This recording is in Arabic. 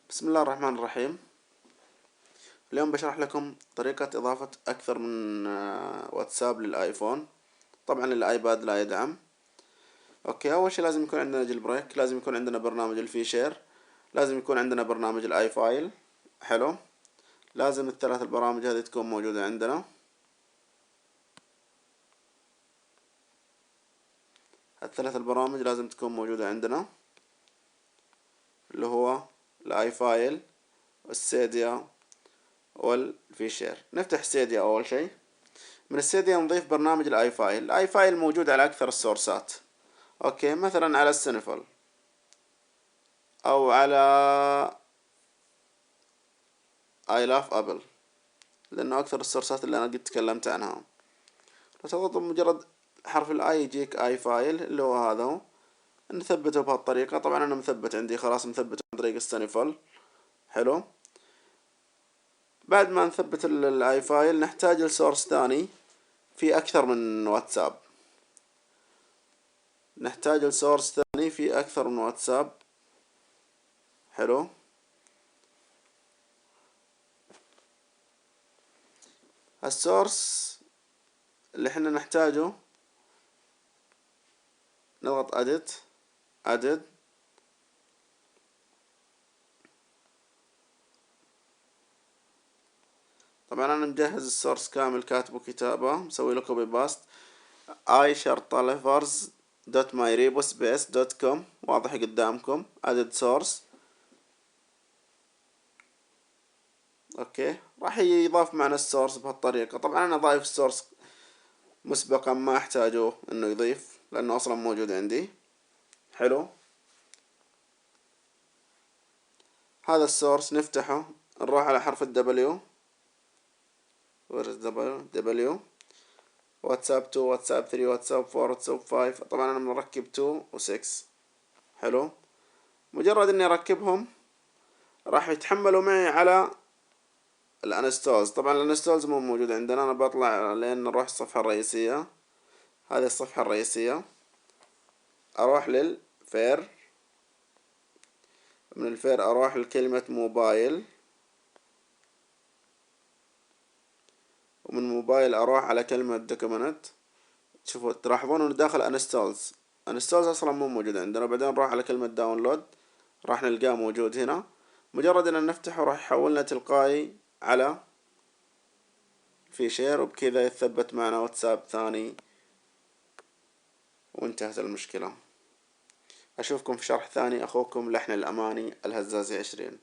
بسم الله الرحمن الرحيم. اليوم بشرح لكم طريقة إضافة أكثر من واتساب للآيفون. طبعا الآيباد لا يدعم. أوكي، أول شي لازم يكون عندنا جيل بريك، لازم يكون عندنا برنامج الفيشير، لازم يكون عندنا برنامج الآي فايل. حلو. لازم الثلاث البرامج هذه تكون موجودة عندنا. الثلاث البرامج لازم تكون موجودة عندنا، اللي هو الآي فايل والسيديا والفيشير. نفتح سيديا أول شي. من السيديا نضيف برنامج الاي فايل. الاي فايل موجود على اكثر السورسات. اوكي، مثلا على السنفل او على اي لاف ابل، لانه اكثر السورسات اللي انا قد تكلمت عنها. فتضغط مجرد حرف الاي يجيك اي فايل اللي هو هذا هو. نثبته بهالطريقة. طبعا انا مثبت عندي خلاص، مثبت عن طريق السنفل. حلو. بعد ما نثبت الاي فايل نحتاج لسورس ثاني في اكثر من واتساب. نحتاج لسورس ثاني في اكثر من واتساب. حلو. السورس اللي احنا نحتاجه نضغط edit. طبعا انا مجهز السورس كامل، كاتبه كتابة، مسوي له كوبي باست. اي شرطة ليفرز دوت ماي ريبو سبيس دوت كوم، واضح قدامكم. edit source. اوكي، راح يضاف معنا السورس بهالطريقة. طبعا انا ضايف السورس مسبقا، ما احتاجه انه يضيف لانه اصلا موجود عندي. حلو. هذا السورس نفتحه، نروح على حرف الدبليو. دبليو واتساب 2 واتساب 3 واتساب 4 واتساب 5. طبعا انا مركب 2 و 6. حلو. مجرد اني اركبهم راح يتحملوا معي على الانستولز. طبعا الانستولز مو موجود عندنا. انا بطلع لين نروح الصفحة الرئيسية. هذه الصفحة الرئيسية. اروح للفير. من الفير اروح لكلمة موبايل، ومن موبايل اروح على كلمة دوكيمنت. شوفوا تلاحظون انه داخل انستولز. انستولز اصلا مو موجود عندنا. بعدين نروح على كلمة داونلود، راح نلقاه موجود هنا. مجرد ان نفتحه راح يحولنا تلقائي على فيشير، وبكذا يثبت معنا واتساب ثاني وانتهت المشكلة. اشوفكم في شرح ثاني. اخوكم لحن الاماني الهزازي 20.